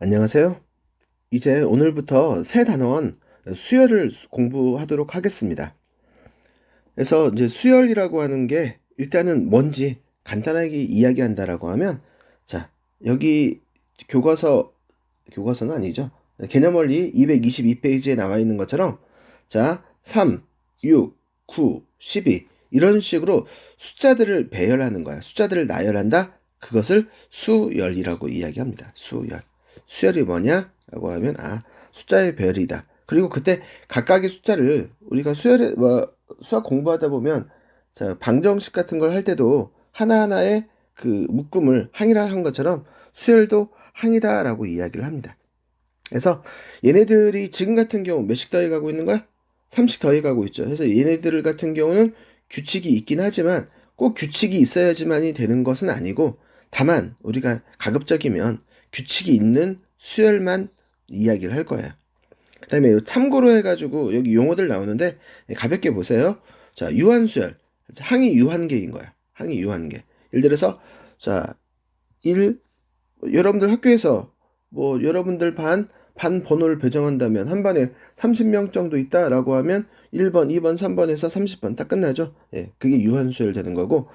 안녕하세요. 이제 오늘부터 새 단원 수열을 공부하도록 하겠습니다. 그래서 이제 수열이라고 하는 게 일단은 뭔지 간단하게 이야기한다라고 하면, 자, 여기 교과서는 아니죠. 개념원리 222페이지에 나와 있는 것처럼, 자, 3, 6, 9, 12 이런 식으로 숫자들을 배열하는 거야. 숫자들을 나열한다. 그것을 수열이라고 이야기합니다. 수열. 수열이 뭐냐라고 하면 숫자의 배열이다. 그리고 그때 각각의 숫자를 우리가 수학 공부하다 보면, 자, 방정식 같은 걸 할 때도 하나하나의 그 묶음을 항이라 한 것처럼 수열도 항이다라고 이야기를 합니다. 그래서 얘네들이 지금 같은 경우 몇씩 더해가고 있는 거야? 3씩 더해가고 있죠. 그래서 얘네들 같은 경우는 규칙이 있긴 하지만 꼭 규칙이 있어야지만이 되는 것은 아니고, 다만 우리가 가급적이면 규칙이 있는 수열만 이야기를 할 거예요. 그 다음에 참고로 해가지고 여기 용어들 나오는데 가볍게 보세요. 자, 유한수열. 항이 유한계인 거야. 항이 유한계. 예를 들어서, 자, 1, 여러분들 학교에서 뭐 여러분들 반 번호를 배정한다면 한 반에 30명 정도 있다라고 하면 1번, 2번, 3번에서 30번 딱 끝나죠. 예, 그게 유한수열 되는 거고,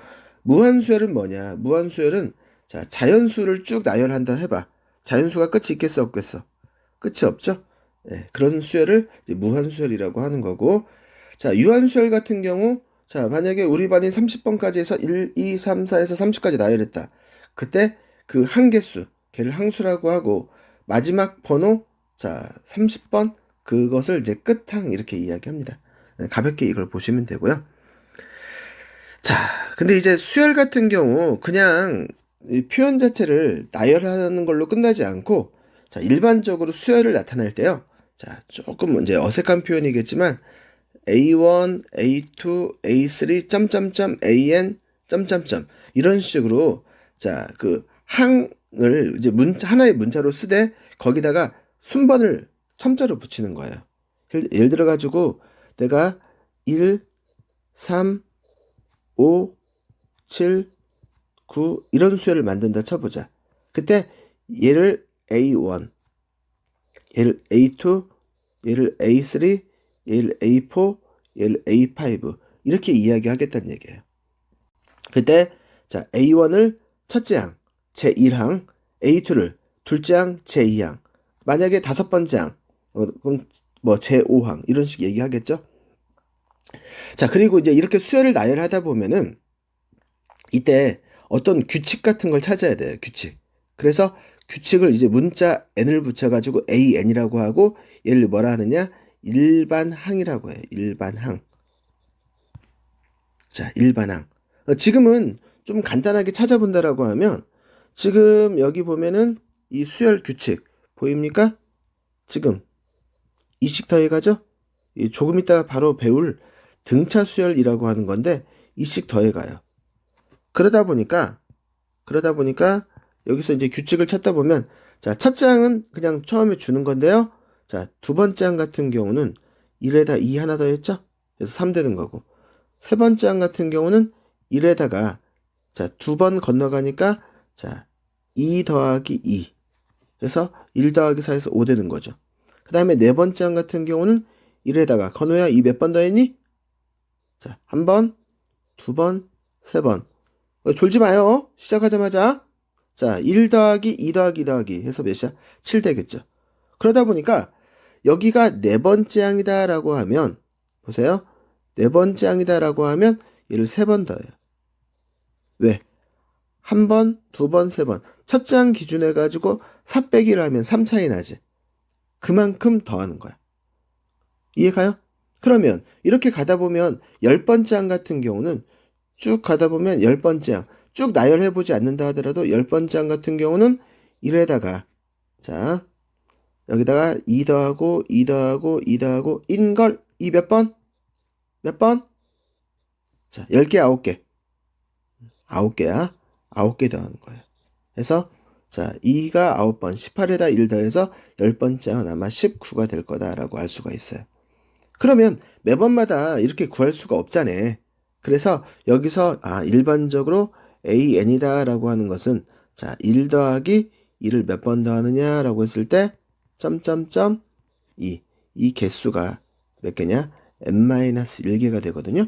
무한수열은 뭐냐? 무한수열은, 자, 자연수를 쭉 나열한다 해봐. 자연수가 끝이 있겠어, 없겠어? 끝이 없죠? 예, 그런 수열을 이제 무한수열이라고 하는 거고, 자, 유한수열 같은 경우, 자, 만약에 우리 반이 30번까지 해서 1, 2, 3, 4에서 30까지 나열했다. 그때 그 한 개수, 걔를 항수라고 하고, 마지막 번호, 자, 30번, 그것을 이제 끝항 이렇게 이야기합니다. 예, 가볍게 이걸 보시면 되고요. 자, 근데 이제 수열 같은 경우 그냥 이 표현 자체를 나열하는 걸로 끝나지 않고, 자, 일반적으로 수열을 나타낼 때요. 자, 조금 이제 어색한 표현이겠지만 A1, A2, A3, 점점점, AN, 점점점 이런 식으로, 자, 그 항을 이제 하나의 문자로 쓰되 거기다가 순번을 첨자로 붙이는 거예요. 예를 들어 가지고 내가 1, 3, 5, 7, 9 이런 수열을 만든다 쳐보자. 그때 얘를 A1, 얘를 A2, 얘를 A3, 얘를 A4, 얘를 A5 이렇게 이야기하겠다는 얘기예요. 그때, 자, A1을 첫째 항, 제1항, A2를 둘째 항, 제2항, 만약에 다섯 번째 항, 그럼 뭐 제5항 이런 식 얘기하겠죠. 자, 그리고 이제 이렇게 수열을 나열하다 보면은 이때 어떤 규칙 같은 걸 찾아야 돼요. 규칙. 그래서 규칙을 이제 문자 n을 붙여가지고 an이라고 하고, 얘를 뭐라 하느냐? 일반항이라고 해요. 일반항. 자, 일반항. 지금은 좀 간단하게 찾아본다라고 하면, 지금 여기 보면은 이 수열 규칙 보입니까? 지금 이씩 더해가죠? 조금 있다가 바로 배울 등차 수열이라고 하는 건데 이씩 더해가요. 그러다 보니까 여기서 이제 규칙을 찾다 보면, 자, 첫째 항은 그냥 처음에 주는 건데요. 자, 두 번째 항 같은 경우는 1에다 2 하나 더 했죠? 그래서 3 되는 거고, 세 번째 항 같은 경우는 1에다가, 자, 두 번 건너가니까, 자, 2 더하기 2 그래서 1 더하기 4에서 5 되는 거죠. 그 다음에 네 번째 항 같은 경우는 1에다가, 건호야, 이 몇 번 더했니? 자, 한 번, 두 번, 세 번. 졸지 마요. 시작하자마자. 자, 1 더하기 2 더하기 2 더하기 해서 몇이야? 7 되겠죠. 그러다 보니까 여기가 네 번째 항이다라고 하면, 보세요. 네 번째 항이다라고 하면 얘를 세 번 더해요. 왜? 한 번, 두 번, 세 번. 첫째 항 기준해 가지고 4 빼기를 하면 3 차이 나지. 그만큼 더하는 거야. 이해가요? 그러면 이렇게 가다 보면 열 번째 항 같은 경우는 쭉 가다 보면 열 번째 항 쭉 나열해보지 않는다 하더라도 열 번째 항 같은 경우는 1에다가, 자, 여기다가 2 더하고 2 더하고 2 더하고 인걸 2 몇 번? 몇 번? 자, 10개 9개 9개야. 9개 더하는 거예요. 그래서, 자, 2가 9번 18에다 1 더해서 열 번째 항은 아마 19가 될 거다라고 알 수가 있어요. 그러면 매번마다 이렇게 구할 수가 없잖아. 그래서 여기서 일반적으로 AN이다 라고 하는 것은, 자, 1 더하기 2를 몇 번 더하느냐라고 했을 때 점점점 2. 이 개수가 몇 개냐? n-1개가 되거든요.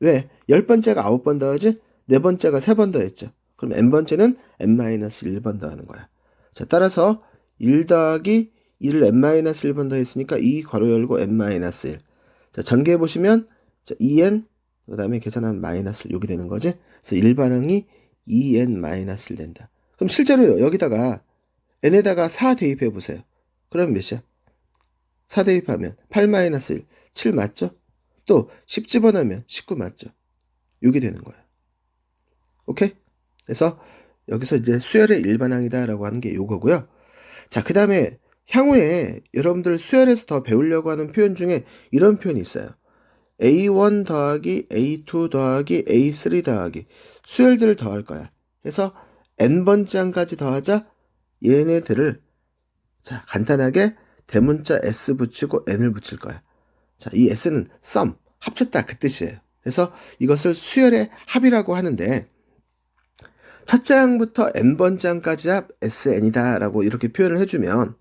왜? 10번째가 9번 더하지? 4번째가 3번 더했죠. 그럼 n번째는 n-1번 더하는 거야. 자, 따라서 1 더하기 2를 n-1번 더했으니까 2 괄호 열고 n-1. 자, 전개해 보시면 2n 그 다음에 계산하면 마이너스 6이 되는 거지. 그래서 일반항이 2n-1 된다. 그럼 실제로 여기다가 n에다가 4 대입해 보세요. 그럼 몇이야? 4 대입하면 8-1, 7 맞죠? 또 10 집어넣으면 19 맞죠? 6이 되는 거예요. 오케이? 그래서 여기서 이제 수열의 일반항이다라고 하는 게 요거고요. 자, 그 다음에 향후에 여러분들 수열에서 더 배우려고 하는 표현 중에 이런 표현이 있어요. A1 더하기 A2 더하기 A3 더하기 수열들을 더할 거야. 그래서 n번째 항까지 더하자 얘네들을 자 간단하게 대문자 s 붙이고 n을 붙일 거야. 자, 이 s는 sum, 합쳤다 그 뜻이에요. 그래서 이것을 수열의 합이라고 하는데 첫째 항부터 n번째 항까지 합 sn이다 라고 이렇게 표현해주면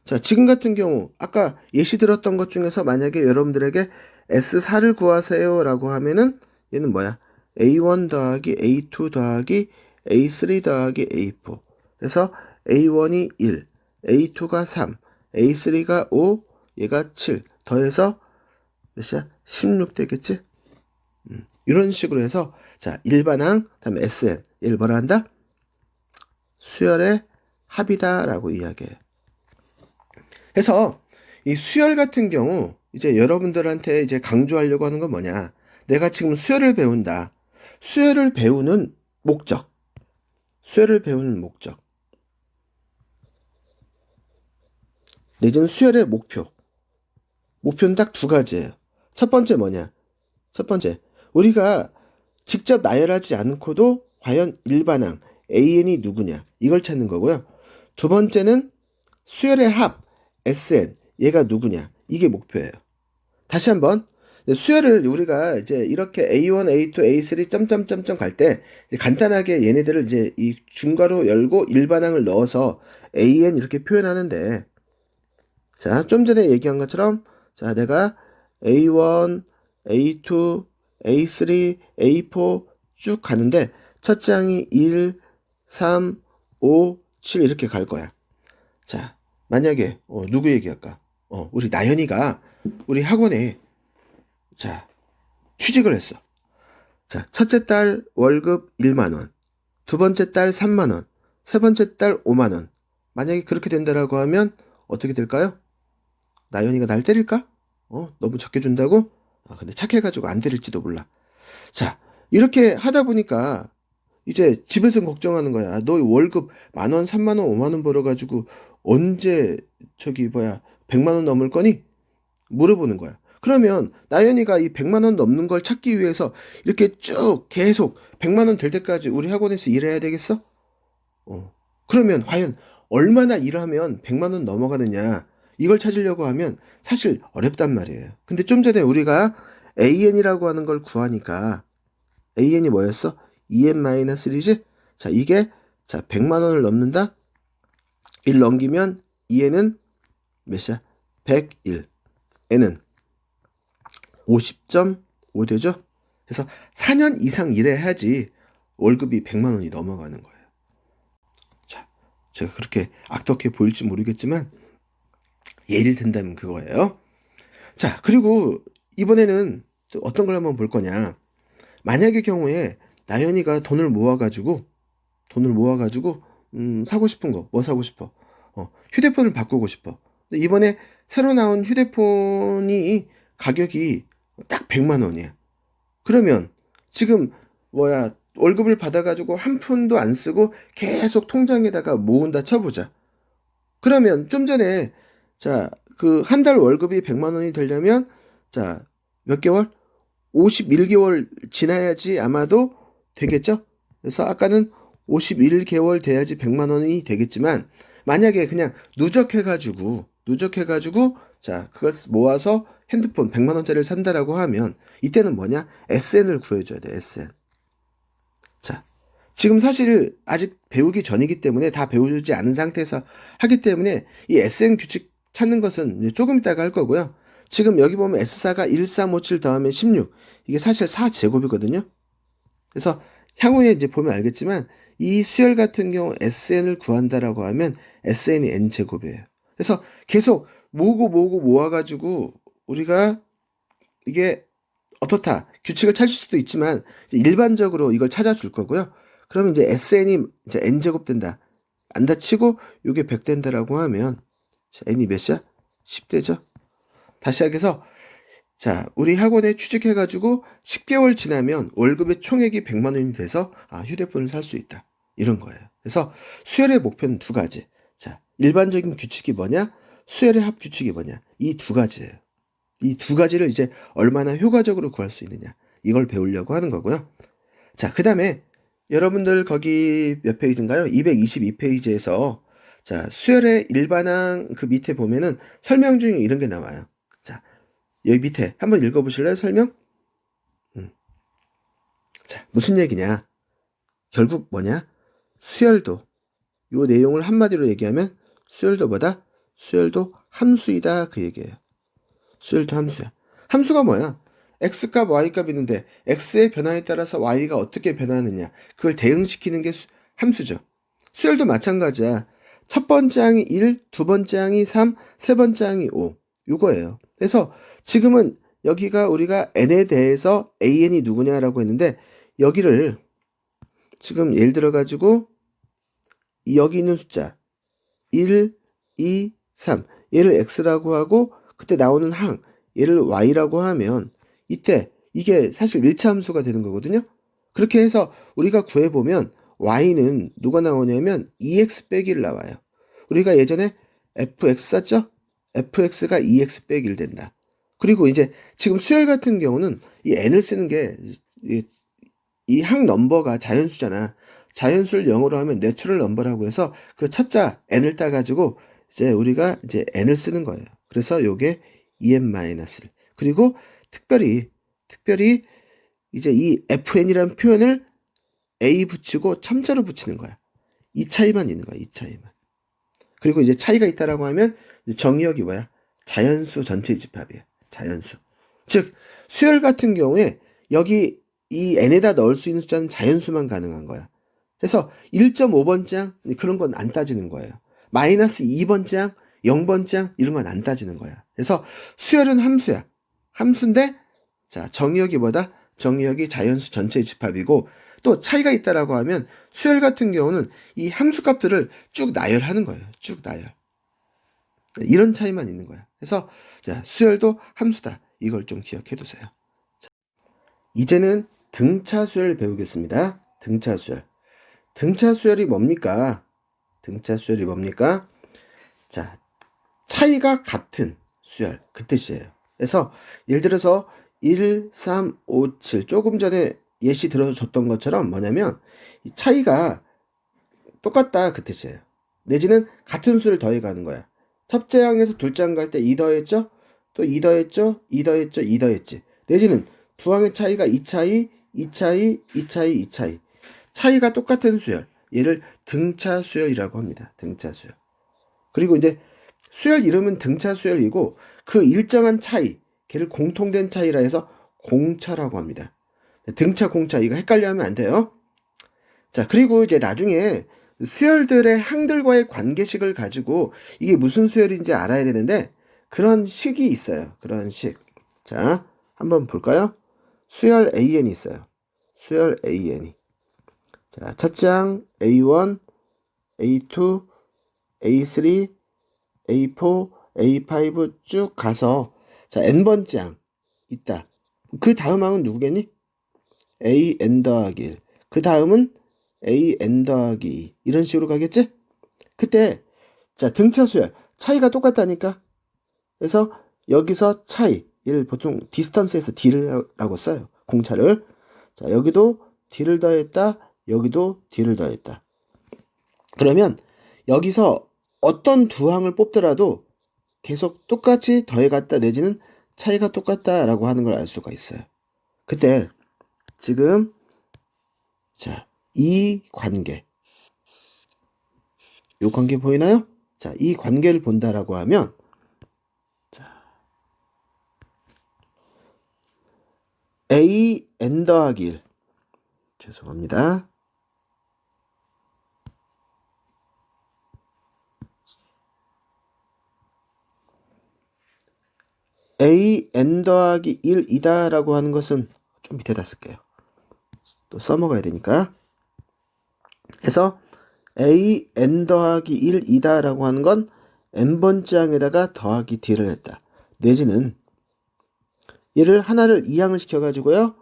자, 지금 같은 경우 아까 예시 들었던 것 중에서 만약에 여러분들에게 S4를 구하세요 라고 하면은 얘는 뭐야? A1 더하기 A2 더하기 A3 더하기 A4. 그래서 A1이 1, A2가 3, A3가 5, 얘가 7 더해서 몇이야? 16 되겠지? 이런 식으로 해서 자, 일반항 다음에 SN 얘를 뭐라 한다? 수열의 합이다 라고 이야기해요. 그래서 이 수열 같은 경우 이제 여러분들한테 이제 강조하려고 하는 건 뭐냐? 내가 지금 수열을 배운다. 수열을 배우는 목적. 내지는 수열의 목표. 목표는 딱 두 가지예요. 첫 번째 뭐냐? 첫 번째, 우리가 직접 나열하지 않고도 과연 일반항 AN이 누구냐? 이걸 찾는 거고요. 두 번째는 수열의 합 SN 얘가 누구냐? 이게 목표예요. 다시 한번 수열을 우리가 이제 이렇게 A1, A2, A3 점점점점 갈 때 간단하게 얘네들을 이제 이 중괄호 열고 일반항을 넣어서 AN 이렇게 표현하는데 자, 좀 전에 얘기한 것처럼 자, 내가 A1, A2, A3, A4 쭉 가는데 첫째 항이 1, 3, 5, 7 이렇게 갈 거야. 자, 만약에 누구 얘기할까? 우리 나연이가 우리 학원에 자, 취직을 했어. 자, 첫째 달 월급 1만 원, 두 번째 달 3만 원, 세 번째 달 5만 원. 만약에 그렇게 된다라고 하면 어떻게 될까요? 나연이가 날 때릴까? 너무 적게 준다고? 근데 착해가지고 안 때릴지도 몰라. 자, 이렇게 하다 보니까 이제 집에서 걱정하는 거야. 너 월급 10,000원, 30,000원, 50,000원 벌어가지고 언제 100만 원 넘을 거니? 물어보는 거야. 그러면 나연이가 이 100만 원 넘는 걸 찾기 위해서 이렇게 쭉 계속 100만 원 될 때까지 우리 학원에서 일해야 되겠어? 그러면 과연 얼마나 일하면 100만 원 넘어가느냐? 이걸 찾으려고 하면 사실 어렵단 말이에요. 근데 좀 전에 우리가 AN이라고 하는 걸 구하니까 AN이 뭐였어? EN-1이지? 자, 이게 자 100만 원을 넘는다? 1 넘기면 EN은 몇이야? 101. N은 50.5 되죠? 그래서 4년 이상 일해야지 월급이 100만 원이 넘어가는 거예요. 자, 제가 그렇게 악덕해 보일지 모르겠지만 예를 든다면 그거예요. 자, 그리고 이번에는 또 어떤 걸 한번 볼 거냐. 만약의 경우에 나연이가 돈을 모아가지고 사고 싶은 거, 뭐 사고 싶어? 휴대폰을 바꾸고 싶어. 근데 이번에 새로 나온 휴대폰이 가격이 딱 100만 원이야. 그러면 지금 월급을 받아가지고 한 푼도 안 쓰고 계속 통장에다가 모은다 쳐보자. 그러면 좀 전에 자, 그 한 달 월급이 100만 원이 되려면 자, 몇 개월? 51개월 지나야지 아마도 되겠죠? 그래서 아까는 51개월 돼야지 100만 원이 되겠지만 만약에 그냥 누적해가지고 자, 그걸 모아서 핸드폰 100만 원짜리를 산다라고 하면 이때는 뭐냐? SN을 구해줘야 돼, SN. 자, 지금 사실 아직 배우기 전이기 때문에 다 배우지 않은 상태에서 하기 때문에 이 SN 규칙 찾는 것은 이제 조금 이따가 할 거고요. 지금 여기 보면 S4가 1357 더하면 16. 이게 사실 4제곱이거든요. 그래서 향후에 이제 보면 알겠지만 이 수열 같은 경우 SN을 구한다라고 하면 SN이 N제곱이에요. 그래서 계속 모으고 모아가지고 우리가 이게 어떻다 규칙을 찾을 수도 있지만 일반적으로 이걸 찾아줄 거고요. 그러면 이제 SN이 이제 N제곱 된다. 안 다치고 이게 100 된다라고 하면 자, N이 몇이야? 10대죠. 다시 시작해서 자, 우리 학원에 취직해가지고 10개월 지나면 월급의 총액이 100만 원이 돼서 휴대폰을 살 수 있다. 이런 거예요. 그래서 수열의 목표는 두 가지. 자, 일반적인 규칙이 뭐냐? 수열의 합 규칙이 뭐냐? 이 두 가지예요. 이 두 가지를 이제 얼마나 효과적으로 구할 수 있느냐. 이걸 배우려고 하는 거고요. 자, 그 다음에 여러분들 거기 몇 페이지인가요? 222페이지에서 자, 수열의 일반항 그 밑에 보면은 설명 중에 이런 게 나와요. 자, 여기 밑에 한번 읽어보실래요? 설명? 자, 무슨 얘기냐? 결국 뭐냐? 수열도. 요 내용을 한마디로 얘기하면 수열도보다 수열도 함수이다 그 얘기예요. 수열도 함수야. 함수가 뭐야? x값, y값 있는데 x의 변화에 따라서 y가 어떻게 변하느냐 그걸 대응시키는 게 함수죠. 수열도 마찬가지야. 첫 번째 항이 1, 두 번째 항이 3, 세 번째 항이 5. 요거예요. 그래서 지금은 여기가 우리가 n에 대해서 an이 누구냐라고 했는데 여기를 지금 예를 들어 가지고 여기 있는 숫자 1, 2, 3 얘를 x라고 하고 그때 나오는 항 얘를 y라고 하면 이때 이게 사실 일차 함수가 되는 거거든요. 그렇게 해서 우리가 구해보면 y는 누가 나오냐면 2x 빼기 1 나와요. 우리가 예전에 fx 썼죠? fx가 2x 빼기 1 된다. 그리고 이제 지금 수열 같은 경우는 이 n을 쓰는 게 이 항 넘버가 자연수잖아. 자연수를 영어로 하면 내추럴 넘버라고 해서 그 첫자 n을 따가지고 이제 우리가 이제 n을 쓰는 거예요. 그래서 요게 2n-를 그리고 특별히 이제 이 fn이라는 표현을 a 붙이고 첨자로 붙이는 거야. 이 차이만 있는 거야. 이 차이만. 그리고 이제 차이가 있다라고 하면 정의역이 뭐야? 자연수 전체 집합이야. 자연수. 즉 수열 같은 경우에 여기 이 n에다 넣을 수 있는 숫자는 자연수만 가능한 거야. 그래서 1.5번째 항 그런 건 안 따지는 거예요. 마이너스 2번째 항, 0번째 항 이런 건 안 따지는 거야. 그래서 수열은 함수야. 함수인데 자 정의역이 뭐다? 정의역이 자연수 전체의 집합이고 또 차이가 있다라고 하면 수열 같은 경우는 이 함수값들을 쭉 나열하는 거예요. 쭉 나열. 이런 차이만 있는 거야. 그래서 자 수열도 함수다. 이걸 좀 기억해 두세요. 자, 이제는 등차 수열 배우겠습니다. 등차 수열. 등차 수열이 뭡니까? 등차 수열이 뭡니까? 자, 차이가 같은 수열 그 뜻이에요. 그래서 예를 들어서 1, 3, 5, 7 조금 전에 예시 들어줬던 것처럼 뭐냐면 이 차이가 똑같다 그 뜻이에요. 내지는 같은 수를 더해가는 거야. 첫째 항에서 둘째 항 갈 때 2 더했죠? 또 2 더했죠? 2 더했죠? 2 더했지. 내지는 두 항의 차이가 2 차이, 2 차이, 2 차이, 2 차이. 차이가 똑같은 수열. 얘를 등차 수열이라고 합니다. 등차 수열. 그리고 이제 수열 이름은 등차 수열이고 그 일정한 차이, 걔를 공통된 차이라 해서 공차라고 합니다. 등차, 공차 이거 헷갈려 하면 안 돼요. 자, 그리고 이제 나중에 수열들의 항들과의 관계식을 가지고 이게 무슨 수열인지 알아야 되는데 그런 식이 있어요. 그런 식. 자, 한번 볼까요? 수열 AN이 있어요. 수열 AN이. 자, 첫째 항 A1, A2, A3, A4, A5 쭉 가서 자, n번째 항 있다. 그 다음 항은 누구겠니? AN 더하기 1. 그 다음은 AN 더하기 2. 이런 식으로 가겠지? 그때 자, 등차 수열 차이가 똑같다니까. 그래서 여기서 차이 얘를 보통 디스턴스에서 D라고 써요. 공차를. 자, 여기도 D를 더했다. 여기도 D를 더했다. 그러면 여기서 어떤 두 항을 뽑더라도 계속 똑같이 더해갔다 내지는 차이가 똑같다라고 하는 걸 알 수가 있어요. 그때 지금 자 이 관계. 요 관계 보이나요? 자, 이 관계를 본다라고 하면, 자, a n 더하기 1. 죄송합니다. a n 더하기 1이다 라고 하는 것은 좀 밑에다 쓸게요. 또 써먹어야 되니까. 그래서 a n 더하기 1이다 라고 하는 건 n번째 항에다가 더하기 d를 했다. 내지는 얘를 하나를 이항을 시켜가지고요.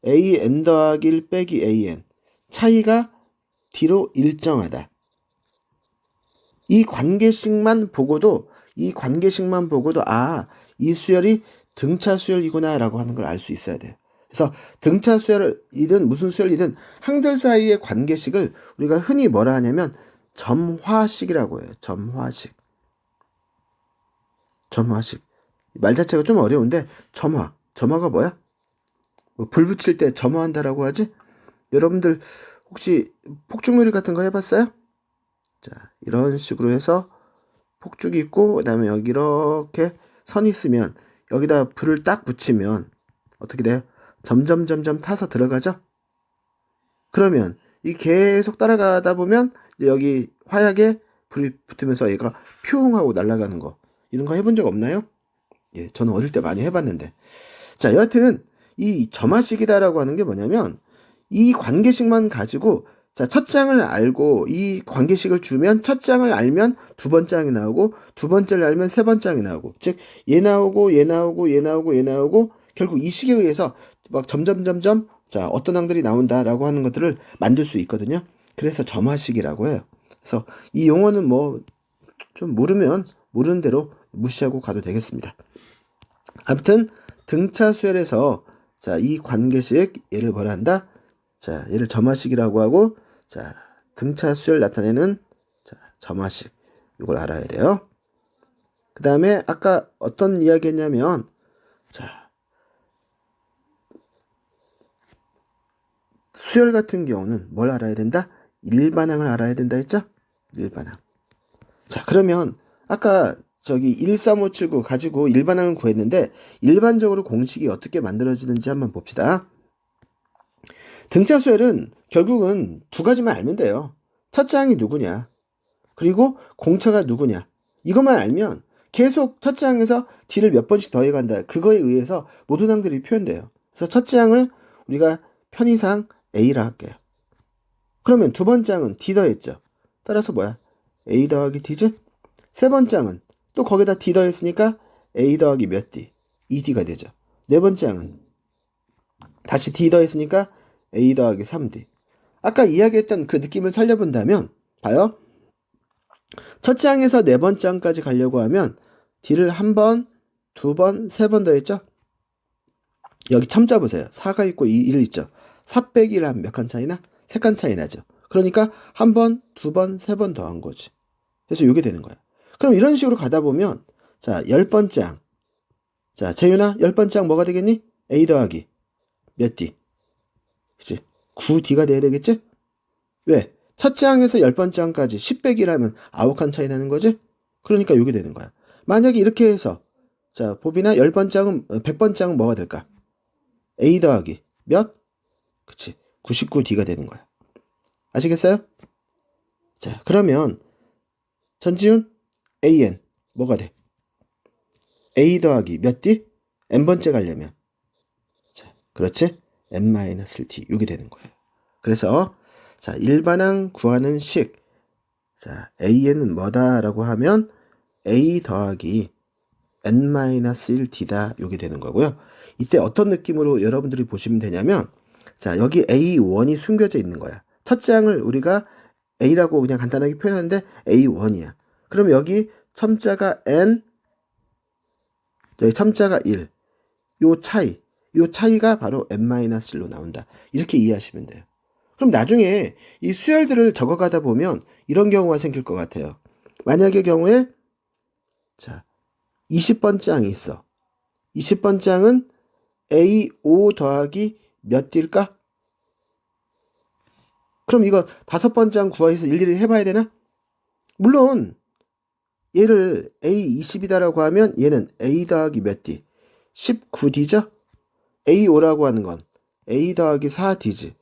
a n 더하기 1 빼기 a n 차이가 d로 일정하다. 이 관계식만 보고도 아, 이 수열이 등차 수열이구나 라고 하는 걸 알 수 있어야 돼요. 그래서 등차 수열이든 무슨 수열이든 항들 사이의 관계식을 우리가 흔히 뭐라 하냐면 점화식이라고 해요. 점화식. 말 자체가 좀 어려운데 점화가 뭐야? 뭐 불 붙일 때 점화한다라고 하지? 여러분들 혹시 폭죽놀이 같은 거 해봤어요? 자, 이런 식으로 해서 폭죽이 있고 그다음에 여기 이렇게 선 있으면 여기다 불을 딱 붙이면 어떻게 돼요? 점점 타서 들어가죠? 그러면 이 계속 따라가다 보면 이제 여기 화약에 불이 붙으면서 얘가 퓨웅 하고 날아가는 거 이런 거 해본 적 없나요? 예, 저는 어릴 때 많이 해봤는데. 자, 여하튼 이 점화식이다라고 하는 게 뭐냐면 이 관계식만 가지고 자, 첫 장을 알고 이 관계식을 주면 첫 장을 알면 두 번째 항이 나오고 두 번째를 알면 세 번째 항이 나오고 즉 얘 나오고 결국 이 식에 의해서 막 점점 자, 어떤 항들이 나온다라고 하는 것들을 만들 수 있거든요. 그래서 점화식이라고 해요. 그래서 이 용어는 뭐 좀 모르면 모르는 대로 무시하고 가도 되겠습니다. 아무튼 등차 수열에서 자, 이 관계식 얘를 뭐라 한다? 자, 얘를 점화식이라고 하고 자, 등차 수열 나타내는 자, 점화식. 이걸 알아야 돼요. 그다음에 아까 어떤 이야기 했냐면 자, 수열 같은 경우는 뭘 알아야 된다? 일반항을 알아야 된다 했죠? 일반항. 자, 그러면 아까 저기 13579 가지고 일반항을 구했는데 일반적으로 공식이 어떻게 만들어지는지 한번 봅시다. 등차 수열은 결국은 두 가지만 알면 돼요. 첫째 항이 누구냐, 그리고 공차가 누구냐. 이것만 알면 계속 첫째 항에서 d를 몇 번씩 더해간다. 그거에 의해서 모든 항들이 표현돼요. 그래서 첫째 항을 우리가 편의상 a라 할게요. 그러면 두 번째 항은 d 더했죠. 따라서 뭐야? a 더하기 d지? 세 번째 항은 또 거기다 d 더했으니까 a 더하기 몇 d? 2d가 되죠. 네 번째 항은 다시 d 더했으니까 a 더하기 3d. 아까 이야기했던 그 느낌을 살려본다면 봐요. 첫째 항에서 네 번째 항까지 가려고 하면 d를 한 번, 두 번, 세 번 더했죠. 여기 첨자 보세요. 4가 있고 1 있죠. 4 빼기 1 하면 몇 칸 차이나? 3칸 차이 나죠. 그러니까 한 번, 두 번, 세 번 더한 거지. 그래서 이게 되는 거야. 그럼 이런 식으로 가다 보면 자, 10번째 항. 자, 재윤아, 10번째 항 뭐가 되겠니? a 더하기 몇 d? 그치? 9d가 돼야 되겠지? 왜? 첫째 항에서 10번째 항까지 10 빼기 1하면 9칸 차이 나는 거지? 그러니까 이게 되는 거야. 만약에 이렇게 해서 자, 보비나 10번째 항은 100번째 항은 뭐가 될까? a 더하기 몇? 그치? 99d가 되는 거야. 아시겠어요? 자, 그러면 전지훈 an 뭐가 돼? a 더하기 몇 d? n번째 가려면 자, 그렇지? n-1d 이게 되는 거예요. 그래서 자, 일반항 구하는 식. 자, an은 뭐다라고 하면 a 더하기 n-1d다. 요게 되는 거고요. 이때 어떤 느낌으로 여러분들이 보시면 되냐면 자, 여기 a1이 숨겨져 있는 거야. 첫째 항을 우리가 a라고 그냥 간단하게 표현하는데 a1이야. 그럼 여기 첨자가 n, 여기 첨자가 1. 요 차이가 바로 n-1로 나온다. 이렇게 이해하시면 돼요. 그럼 나중에 이 수열들을 적어가다 보면 이런 경우가 생길 것 같아요. 만약의 경우에 자, 20번째 항이 있어. 20번째 항은 A5 더하기 몇 D일까? 그럼 이거 5번째 항 구하해서 일일이 해봐야 되나? 물론 얘를 A 20이다라고 하면 얘는 A 더하기 몇 D? 19D죠? A 5라고 하는 건 A 더하기 4D지.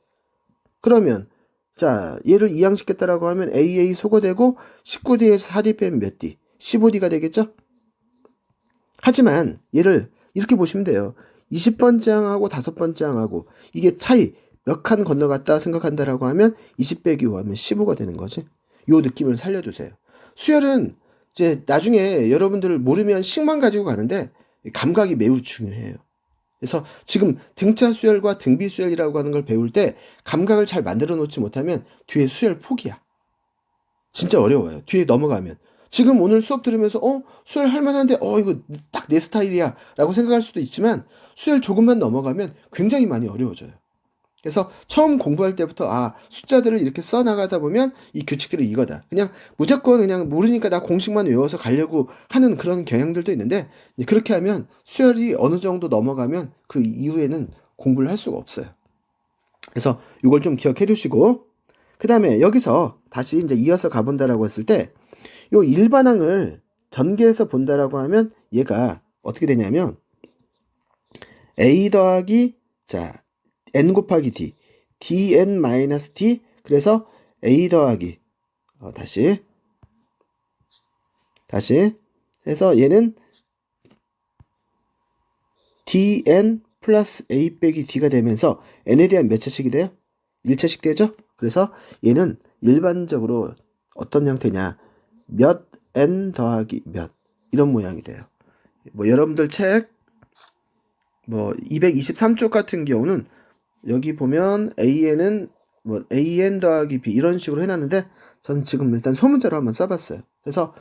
그러면 자 얘를 이항시켰다라고 하면 AA 소거되고 19D에서 4D 빼면 몇 D? 15D가 되겠죠? 하지만 얘를 이렇게 보시면 돼요. 20번째 항하고 5번째 항하고 이게 차이 몇 칸 건너갔다 생각한다라고 하면 20 빼기 5 하면 15가 되는 거지. 요 느낌을 살려두세요. 수열은 이제 나중에 여러분들 모르면 식만 가지고 가는데 감각이 매우 중요해요. 그래서 지금 등차 수열과 등비 수열이라고 하는 걸 배울 때 감각을 잘 만들어 놓지 못하면 뒤에 수열 포기야. 진짜 어려워요. 뒤에 넘어가면. 지금 오늘 수업 들으면서 수열 할만한데 이거 딱 내 스타일이야 라고 생각할 수도 있지만 수열 조금만 넘어가면 굉장히 많이 어려워져요. 그래서 처음 공부할 때부터 숫자들을 이렇게 써 나가다 보면 이 규칙들이 이거다. 그냥 무조건 그냥 모르니까 나 공식만 외워서 가려고 하는 그런 경향들도 있는데 그렇게 하면 수열이 어느 정도 넘어가면 그 이후에는 공부를 할 수가 없어요. 그래서 이걸 좀 기억해 두시고 그 다음에 여기서 다시 이제 이어서 가본다라고 했을 때 요 일반항을 전개해서 본다라고 하면 얘가 어떻게 되냐면 A 더하기 n 곱하기 d dn 마이너스 d 그래서 A 더하기 다시 해서 얘는 dn 플러스 a 빼기 d가 되면서 n에 대한 몇 차식이 돼요? 1차식 되죠? 그래서 얘는 일반적으로 어떤 형태냐 몇 n 더하기 몇 이런 모양이 돼요. 뭐 여러분들 책 223쪽 같은 경우는 여기 보면 AN은 AN 더하기 B 이런 식으로 해놨는데 저는 지금 일단 소문자로 한번 써봤어요. 그래서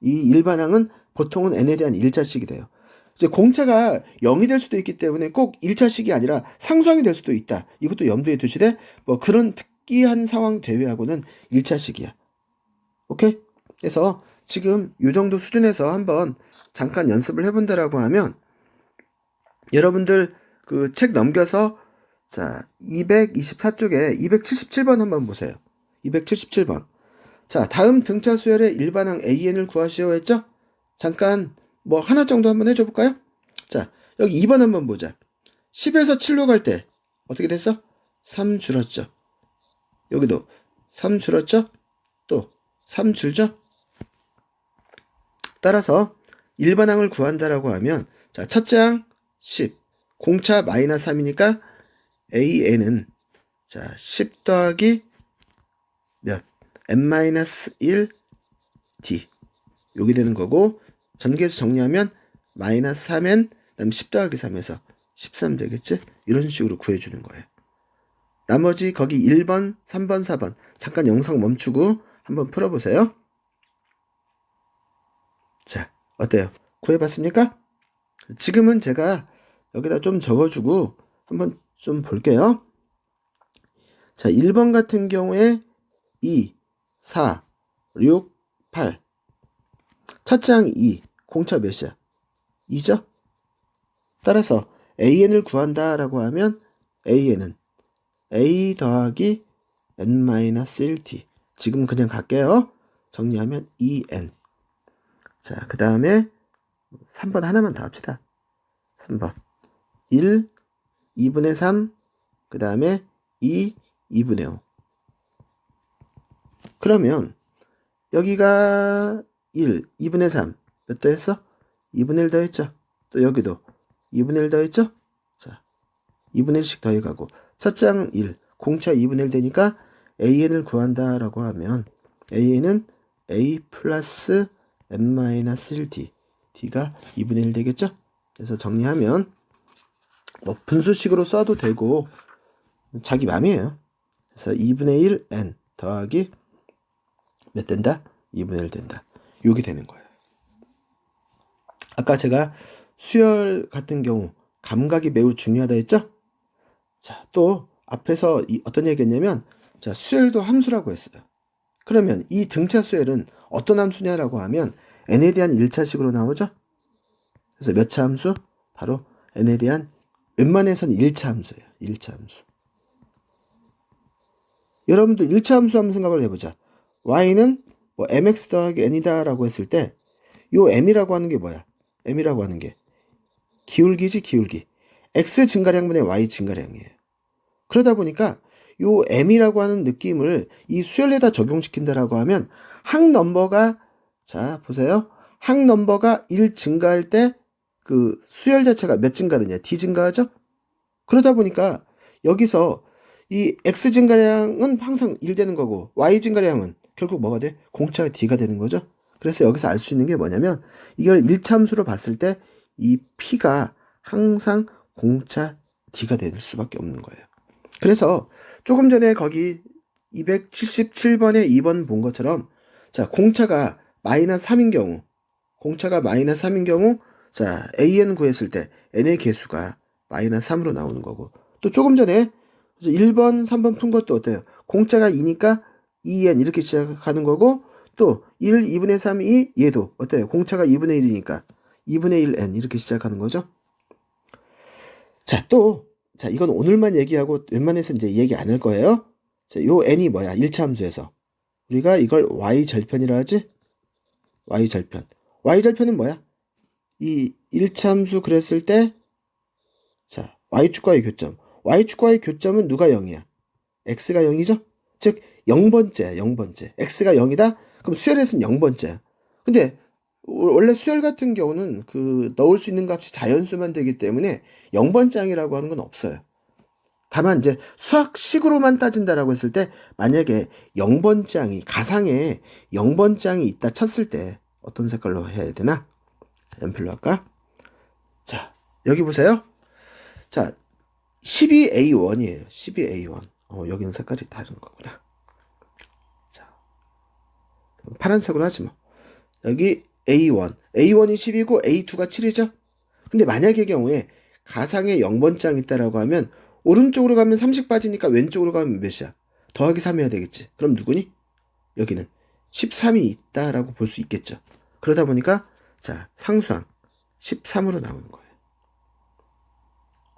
이 일반항은 보통은 n에 대한 1차식이 돼요. 이제 공차가 0이 될 수도 있기 때문에 꼭 1차식이 아니라 상수항이 될 수도 있다. 이것도 염두에 두시되 그런 특이한 상황 제외하고는 1차식이야. 오케이? 그래서 지금 이 정도 수준에서 한번 잠깐 연습을 해본다라고 하면 여러분들 그 책 넘겨서 224쪽에 277번 한번 보세요. 277번. 다음 등차 수열의 일반항 AN을 구하시오 했죠? 잠깐 하나 정도 한번 해줘 볼까요? 여기 2번 한번 보자. 10에서 7로 갈 때 어떻게 됐어? 3 줄었죠. 여기도 3 줄었죠? 또 3 줄죠? 따라서 일반항을 구한다라고 하면 첫째 항 10, 공차 마이너스 3이니까 AN은 10 더하기 몇? n-1 d 여기 되는 거고 전개해서 정리하면 마이너스 3n 그다음 10 더하기 3에서 13 되겠지? 이런 식으로 구해주는 거예요. 나머지 거기 1번, 3번, 4번 잠깐 영상 멈추고 한번 풀어보세요. 어때요? 구해봤습니까? 지금은 제가 여기다 좀 적어주고 한번 좀 볼게요. 1번 같은 경우에 2, 4, 6, 8 첫째 항 2, 공차 몇이야? 2죠? 따라서 AN을 구한다라고 하면 AN은 A 더하기 n-1d 지금 그냥 갈게요. 정리하면 2n 그 다음에 3번 하나만 더 합시다. 3번 1, 2분의 3 그 다음에 2, 2분의 5 그러면 여기가 1, 2분의 3 몇 더했어? 2분의 1 더했죠? 또 여기도 2분의 1 더했죠? 2분의 1씩 더해가고 첫째 항 1, 공차 2분의 1 되니까 AN을 구한다라고 하면 AN은 A 플러스 n-1d d가 2분의 1 되겠죠? 그래서 정리하면 분수식으로 써도 되고 자기 맘이에요. 그래서 2분의 1 n 더하기 몇 된다? 2분의 1 된다. 요게 되는 거예요. 아까 제가 수열 같은 경우 감각이 매우 중요하다 했죠? 또 앞에서 어떤 얘기했냐면 수열도 함수라고 했어요. 그러면 이 등차 수열은 어떤 함수냐라고 하면 n에 대한 1차식으로 나오죠? 그래서 몇 차 함수? 바로 n에 대한 웬만해서는 1차 함수예요. 1차 함수. 여러분들 1차 함수 한번 생각을 해보자. y는 뭐 mx 더하기 n이다 라고 했을 때 요 m이라고 하는 게 뭐야? m이라고 하는 게 기울기지, 기울기. x 증가량분의 y 증가량이에요. 그러다 보니까 요 m이라고 하는 느낌을 이 수열에다 적용시킨다라고 하면 항 넘버가, 자 보세요, 항 넘버가 1 증가할 때 그 수열 자체가 몇 증가되냐? d 증가하죠? 그러다 보니까 여기서 이 x 증가량은 항상 1 되는 거고 y 증가량은 결국 뭐가 돼? 공차가 d가 되는 거죠. 그래서 여기서 알 수 있는 게 뭐냐면 이걸 1참수로 봤을 때 이 p가 항상 공차 d가 될 수밖에 없는 거예요. 그래서 조금 전에 거기 277번에 2번 본 것처럼, 자 공차가 마이너스 3인 경우, 공차가 마이너스 3인 경우, 자 an 구했을 때 n의 개수가 마이너스 3으로 나오는 거고, 또 조금 전에 1번 3번 푼 것도 어때요? 공차가 2니까 2n 이렇게 시작하는 거고, 또 1, 2분의 3, 2 얘도 어때요? 공차가 2분의 1이니까 2분의 1n 이렇게 시작하는 거죠. 자, 또, 자, 이건 오늘만 얘기하고 웬만해서 이제 얘기 안 할 거예요. 자, 요 n이 뭐야? 1차 함수에서. 우리가 이걸 y절편이라 하지? y절편. y절편은 뭐야? 이 1차 함수 그랬을 때, 자, y축과의 교점. y축과의 교점은 누가 0이야? x가 0이죠? 즉, 0번째야, 0번째. x가 0이다? 그럼 수열에서는 0번째야. 근데, 원래 수열 같은 경우는 그 넣을 수 있는 값이 자연수만 되기 때문에 0번장이라고 하는 건 없어요. 다만 이제 수학식으로만 따진다라고 했을 때 만약에 0번장이 가상에 0번장이 있다 쳤을 때 어떤 색깔로 해야 되나? 자, 연필로 할까? 자, 여기 보세요. 자, 12A1이에요. 12A1. 여기는 색깔이 다른 거구나. 자, 파란색으로 하지 뭐. 여기 A1. A1이 10이고 A2가 7이죠? 근데 만약의 경우에 가상에 0번장 있다라고 하면 오른쪽으로 가면 30 빠지니까 왼쪽으로 가면 몇이야? 더하기 3 해야 되겠지. 그럼 누구니? 여기는 13이 있다라고 볼 수 있겠죠. 그러다 보니까 자, 상수항 13으로 나오는 거예요.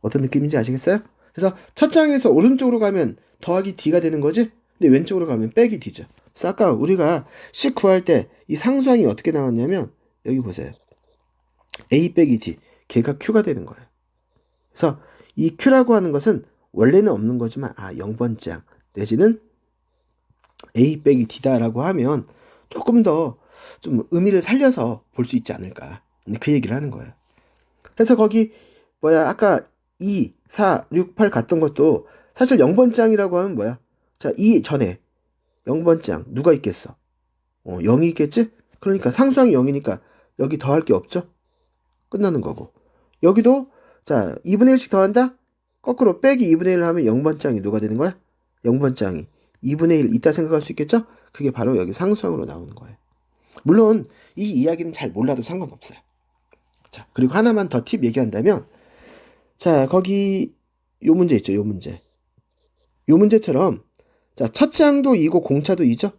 어떤 느낌인지 아시겠어요? 그래서 첫 장에서 오른쪽으로 가면 더하기 d가 되는 거지? 근데 왼쪽으로 가면 빼기 d죠. 그래서 아까 우리가 식 구할 때 이 상수항이 어떻게 나왔냐면 여기 보세요. a 빼기 d, 걔가 q가 되는 거예요. 그래서 이 q라고 하는 것은 원래는 없는 거지만 0번장 내지는 a 빼기 d다라고 하면 조금 더 좀 의미를 살려서 볼 수 있지 않을까, 그 얘기를 하는 거예요. 그래서 거기 뭐야 아까 2, 4, 6, 8 갔던 것도 사실 0번장이라고 하면 뭐야? 자, 이 전에 0번장 누가 있겠어? 0이 있겠지? 그러니까 상수항이 0이니까 여기 더할 게 없죠? 끝나는 거고. 여기도 자 2분의 1씩 더한다? 거꾸로 빼기 2분의 1 하면 0번장이 누가 되는 거야? 0번장이 2분의 1 있다 생각할 수 있겠죠? 그게 바로 여기 상수항으로 나오는 거예요. 물론 이 이야기는 잘 몰라도 상관없어요. 자, 그리고 하나만 더 팁 얘기한다면, 자 거기 요 문제 있죠? 요 문제. 요 문제처럼 자 첫 장도 2고 공차도 2죠?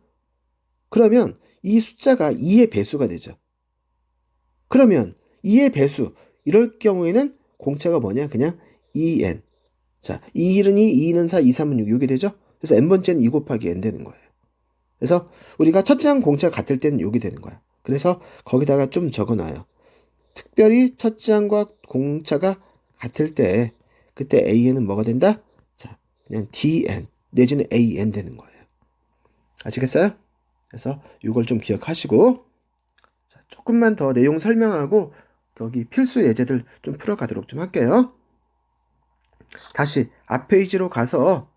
그러면 이 숫자가 2의 배수가 되죠. 그러면 2의 배수, 이럴 경우에는 공차가 뭐냐? 그냥 2n. 자, 2는 2, 2는 4, 2, 3은 6, 6이 되죠? 그래서 n번째는 2 곱하기 n 되는 거예요. 그래서 우리가 첫장 공차가 같을 때는 6이 되는 거야. 그래서 거기다가 좀 적어놔요. 특별히 첫장과 공차가 같을 때 그때 an은 뭐가 된다? 자, 그냥 dn 내지는 an 되는 거예요. 아시겠어요? 그래서 이걸 좀 기억하시고, 자, 조금만 더 내용 설명하고 여기 필수 예제들 좀 풀어가도록 좀 할게요. 다시 앞 페이지로 가서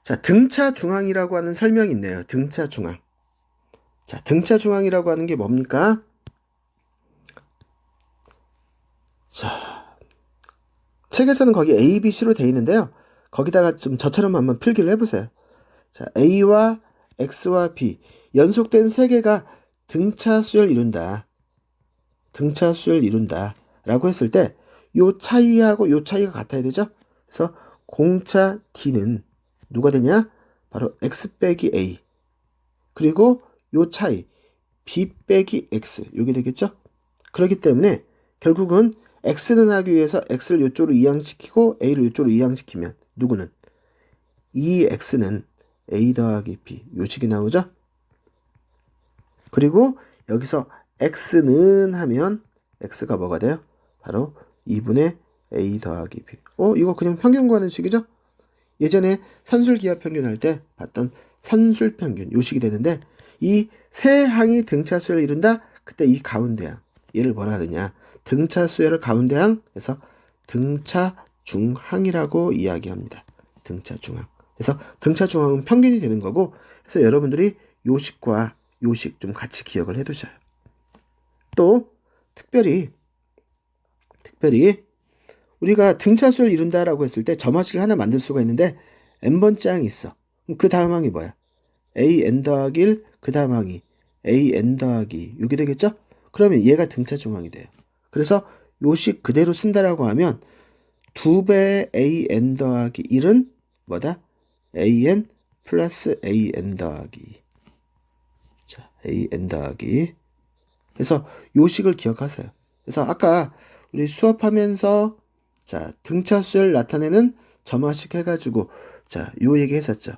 자 등차 중앙이라고 하는 설명이 있네요. 등차 중앙. 자 등차 중앙이라고 하는 게 뭡니까? 자 책에서는 거기 A, B, C로 되어 있는데요. 거기다가 좀 저처럼 한번 필기를 해보세요. 자 A와 X와 B 연속된 세 개가 등차 수열 이룬다. 등차 수열 이룬다 라고 했을 때 요 차이하고 요 차이가 같아야 되죠. 그래서 공차 D는 누가 되냐? 바로 X 빼기 A. 그리고 요 차이 B 빼기 X 요게 되겠죠. 그렇기 때문에 결국은 X는 하기 위해서 X를 요쪽으로 이항시키고 A를 요쪽으로 이항시키면 누구는? 이 X는 A 더하기 B 요식이 나오죠? 그리고 여기서 X는 하면 X가 뭐가 돼요? 바로 2분의 A 더하기 B. 이거 그냥 평균 구하는 식이죠? 예전에 산술기하 평균 할 때 봤던 산술평균 요식이 되는데 이 세 항이 등차수열을 이룬다? 그때 이 가운데 항 얘를 뭐라 하느냐 등차수열을 가운데 항에서 등차중항이라고 이야기합니다. 등차중항. 그래서 등차중항은 평균이 되는 거고 그래서 여러분들이 요식과 요식 좀 같이 기억을 해두셔요. 또 특별히 우리가 등차수를 이룬다라고 했을 때 점화식을 하나 만들 수가 있는데 n번째 항이 있어. 그럼 그 다음 항이 뭐야? an 더하기 1, 그 다음 항이 an 더하기 6이 되겠죠? 그러면 얘가 등차중항이 돼요. 그래서 요식 그대로 쓴다라고 하면 2배 an 더하기 1은 뭐다? an 플러스 an 더하기 자, an 더하기 그래서 요식을 기억하세요. 그래서 아까 우리 수업하면서 자 등차수를 나타내는 점화식 해가지고 자 요 얘기 했었죠.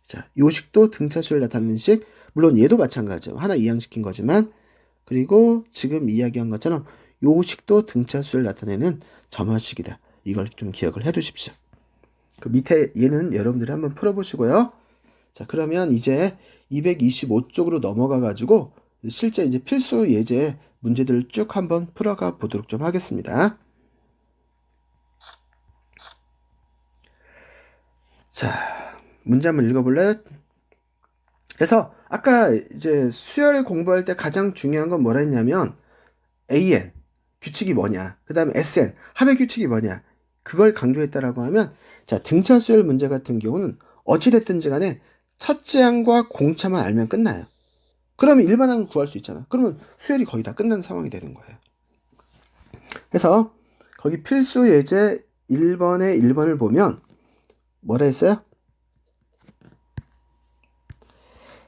자 요식도 등차수를 나타내는 식 물론 얘도 마찬가지죠. 하나 이항시킨 거지만 그리고 지금 이야기한 것처럼 요식도 등차수를 나타내는 점화식이다. 이걸 좀 기억을 해 두십시오. 그 밑에 얘는 여러분들이 한번 풀어보시고요. 자 그러면 이제 225쪽으로 넘어가 가지고 실제 이제 필수 예제 문제들을 쭉 한번 풀어가 보도록 좀 하겠습니다. 자, 문제 한번 읽어볼래요? 그래서 아까 이제 수열 공부할 때 가장 중요한 건 뭐라 했냐면 AN 규칙이 뭐냐, 그 다음에 SN 합의 규칙이 뭐냐 그걸 강조했다라고 하면 자 등차 수열 문제 같은 경우는 어찌됐든지 간에 첫째 항과 공차만 알면 끝나요. 그러면 일반항을 구할 수 있잖아. 그러면 수열이 거의 다 끝난 상황이 되는 거예요. 그래서 거기 필수 예제 1번에 1번을 보면 뭐라 했어요?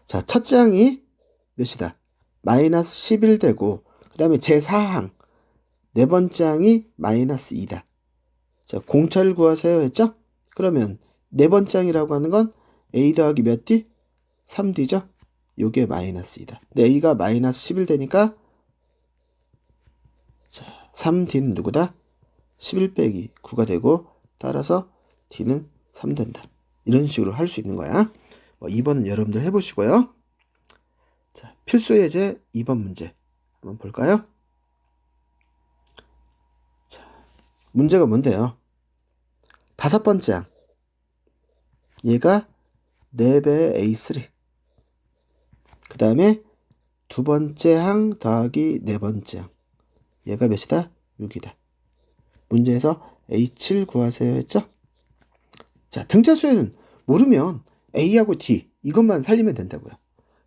자, 첫째 항이 몇이다? 마이너스 11 되고 그 다음에 제4항 네 번째 항이 마이너스 2다. 자, 공차를 구하세요 했죠? 그러면 네 번째 항이라고 하는 건 A 더하기 몇 D? 3D죠? 요게 마이너스 2다. 근데 A가 마이너스 11 되니까 자, 3D는 누구다? 11 빼기 9가 되고 따라서 D는 3 된다. 이런 식으로 할 수 있는 거야. 2번은 여러분들 해보시고요. 자, 필수 예제 2번 문제 한번 볼까요? 자, 문제가 뭔데요? 다섯 번째 항 얘가 4배의 A3 그 다음에 두 번째 항 더하기 네 번째 항 얘가 몇이다? 6이다. 문제에서 A7 구하세요 했죠? 자, 등차 수열은 모르면 A하고 D 이것만 살리면 된다고요.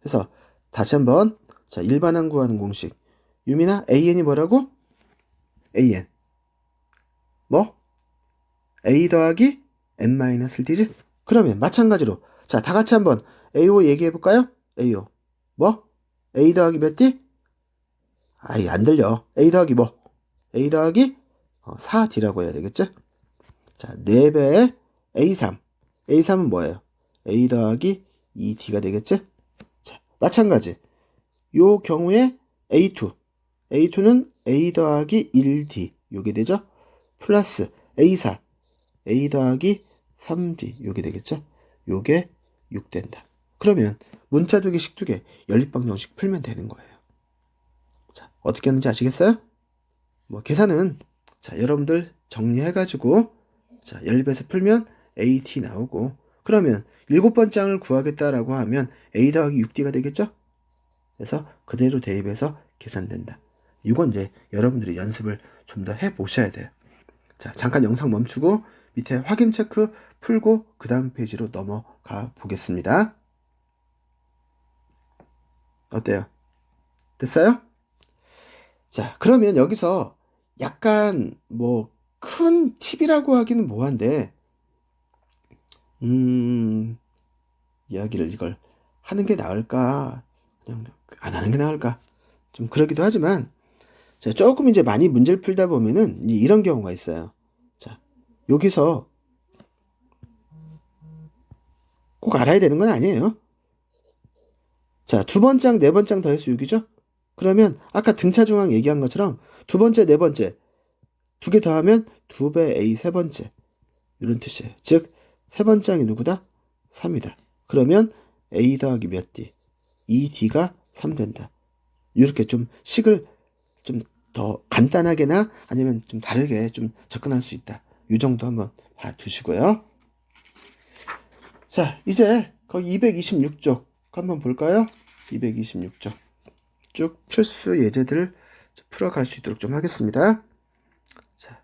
그래서 다시 한번 자 일반항 구하는 공식 유민아 AN이 뭐라고? AN 뭐? A 더하기 N-1D지? 그러면 마찬가지로 자 다같이 한번 AO 얘기해볼까요? AO 뭐? A 더하기 몇 D? 아이 안 들려. A 더하기 뭐? A 더하기 4D라고 해야 되겠죠? 자 4배의 A3 A3은 뭐예요? A 더하기 2D가 되겠죠? 자 마찬가지 요 경우에 A2는 A 더하기 1D 요게 되죠? 플러스 A4 A 더하기 3D 요게 되겠죠? 요게 6 된다. 그러면 문자 2개씩 2개 연립방정식 풀면 되는 거예요. 자, 어떻게 하는지 아시겠어요? 계산은 자, 여러분들 정리해가지고 자, 연립해서 풀면 AT 나오고 그러면 7번째 항을 구하겠다라고 하면 A 더하기 6D가 되겠죠? 그래서 그대로 대입해서 계산된다. 이건 이제 여러분들이 연습을 좀 더 해보셔야 돼요. 자, 잠깐 영상 멈추고 밑에 확인 체크 풀고 그 다음 페이지로 넘어가 보겠습니다. 어때요? 됐어요? 자, 그러면 여기서 약간 큰 팁이라고 하기는 뭐한데 이야기를 이걸 하는 게 나을까? 그냥 안 하는 게 나을까? 좀 그러기도 하지만 자, 조금 이제 많이 문제를 풀다 보면은 이런 경우가 있어요. 자, 여기서 꼭 알아야 되는 건 아니에요. 자, 두 번째 항, 네 번째 항 더해서 6이죠? 그러면 아까 등차 중항 얘기한 것처럼 두 번째, 네 번째 두 개 더하면 2배 A 세 번째 이런 뜻이에요. 즉, 세 번째 항이 누구다? 3이다. 그러면 A 더하기 몇 D? 2D가 3 된다. 이렇게 좀 식을 좀 더 간단하게나 아니면 좀 다르게 좀 접근할 수 있다. 이 정도 한번 봐두시고요. 자, 이제 거기 226쪽 한번 볼까요? 226쪽 쭉 필수 예제들을 풀어갈 수 있도록 좀 하겠습니다. 자,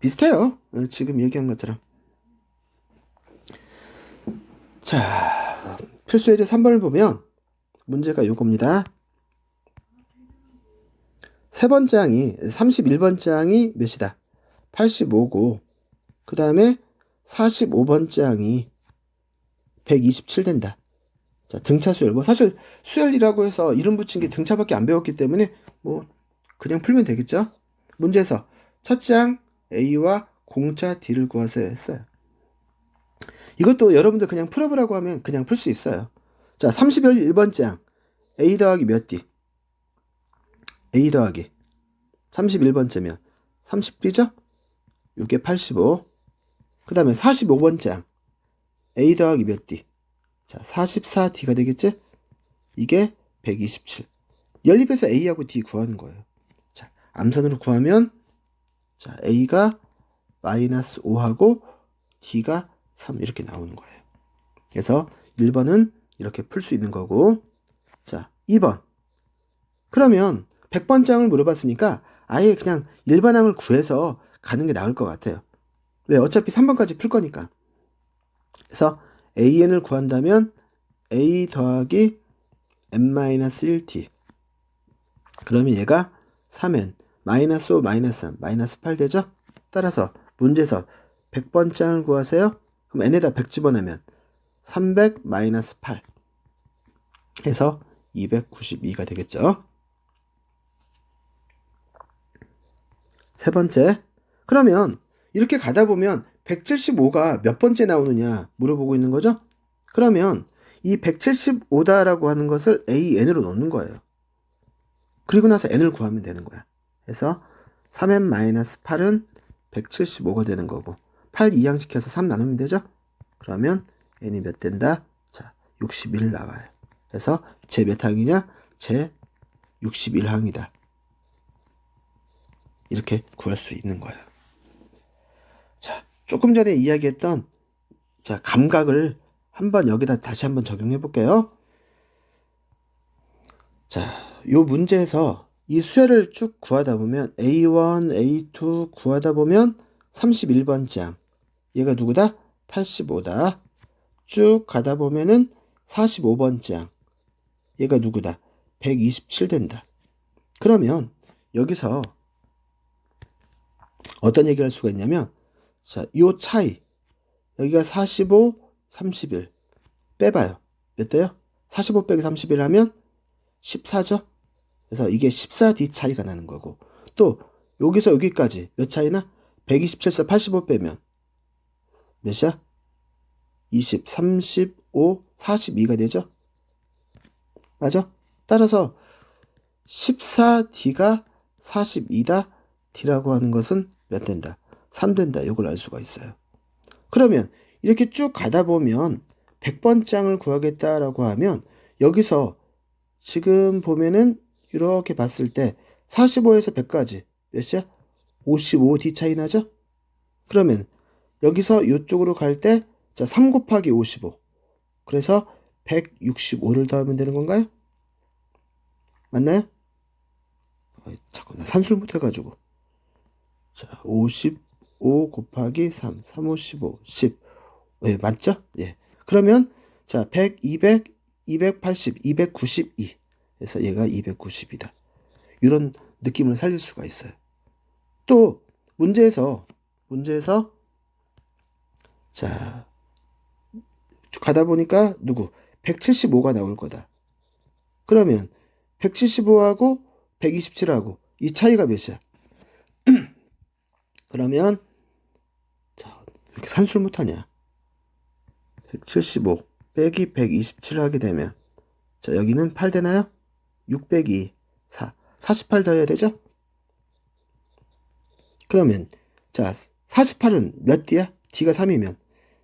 비슷해요. 지금 얘기한 것처럼. 자, 필수 예제 3번을 보면 문제가 요겁니다. 세 번째 항이 31번째 항이 몇이다? 85고 그 다음에 45번째 항이 127 된다. 자, 등차 수열. 뭐 사실 수열이라고 해서 이름 붙인 게 등차밖에 안 배웠기 때문에 뭐 그냥 풀면 되겠죠? 문제에서 첫째 항 A와 공차 D를 구하세요 했어요. 이것도 여러분들 그냥 풀어보라고 하면 그냥 풀 수 있어요. 자, 31번째 항 A 더하기 몇 D? A 더하기 31번째면 30D죠? 요게 85. 그 다음에 45번째 항 A 더하기 몇 D? 자, 44D가 되겠지? 이게 127. 연립해서 A하고 D 구하는 거예요. 자, 암산으로 구하면 자, A가 마이너스 5하고 D가 3 이렇게 나오는 거예요. 그래서 1번은 이렇게 풀 수 있는 거고 자, 2번. 그러면 100번째 항을 물어봤으니까 아예 그냥 일반항을 구해서 가는 게 나을 것 같아요. 왜? 어차피 3번까지 풀 거니까. 그래서 AN을 구한다면 A 더하기 n-1t 그러면 얘가 3n 마이너스 5 마이너스 3 마이너스 8 되죠? 따라서 문제에서 100번째 항을 구하세요. 그럼 n에다 100 집어넣으면 300 마이너스 8 해서 292가 되겠죠. 세 번째. 그러면 이렇게 가다 보면 175가 몇 번째 나오느냐 물어보고 있는 거죠? 그러면 이 175다라고 하는 것을 AN으로 놓는 거예요. 그리고 나서 N을 구하면 되는 거야. 그래서 3n-8은 175가 되는 거고 8 이항시켜서 3 나누면 되죠? 그러면 N이 몇 된다? 자, 61 나와요. 그래서 제 몇 항이냐? 제 61항이다. 이렇게 구할 수 있는 거예요. 자, 조금 전에 이야기했던 자, 감각을 한번 여기다 다시 한번 적용해 볼게요. 자, 요 문제에서 이 수열을 쭉 구하다 보면 A1, A2 구하다 보면 31번째 항 얘가 누구다? 85다. 쭉 가다 보면은 45번째 항 얘가 누구다? 127 된다. 그러면 여기서 어떤 얘기를 할 수가 있냐면 자, 요 차이 여기가 45, 31 빼봐요. 몇 대요? 45 빼기 31 하면 14죠? 그래서 이게 14D 차이가 나는 거고 또 여기서 여기까지 몇 차이나? 127에서 85 빼면 몇이야? 20, 35, 42가 되죠? 맞아? 따라서 14D가 42다. D라고 하는 것은 몇 된다? 3 된다. 이걸 알 수가 있어요. 그러면 이렇게 쭉 가다 보면 100번장을 구하겠다라고 하면 여기서 지금 보면은 이렇게 봤을 때 45에서 100까지 몇이야? 55D 차이 나죠? 그러면 여기서 이쪽으로 갈 때 자, 3 곱하기 55 그래서 165를 더하면 되는 건가요? 맞나요? 자꾸 나 산술 못해가지고 자, 55 곱하기 3 3, 5, 15 10 예, 맞죠? 예. 그러면 자, 100, 200, 280, 292 그래서 얘가 290이다. 이런 느낌을 살릴 수가 있어요. 또 문제에서 자, 가다 보니까 누구? 175가 나올 거다. 그러면 175하고 127하고 이 차이가 몇이야? 그러면 자, 이렇게 산술 못하냐? 175 빼기 127 하게 되면 자, 여기는 8 되나요? 6 빼기 4. 48 더해야 되죠? 그러면 자, 48은 몇 D야? D가 3이면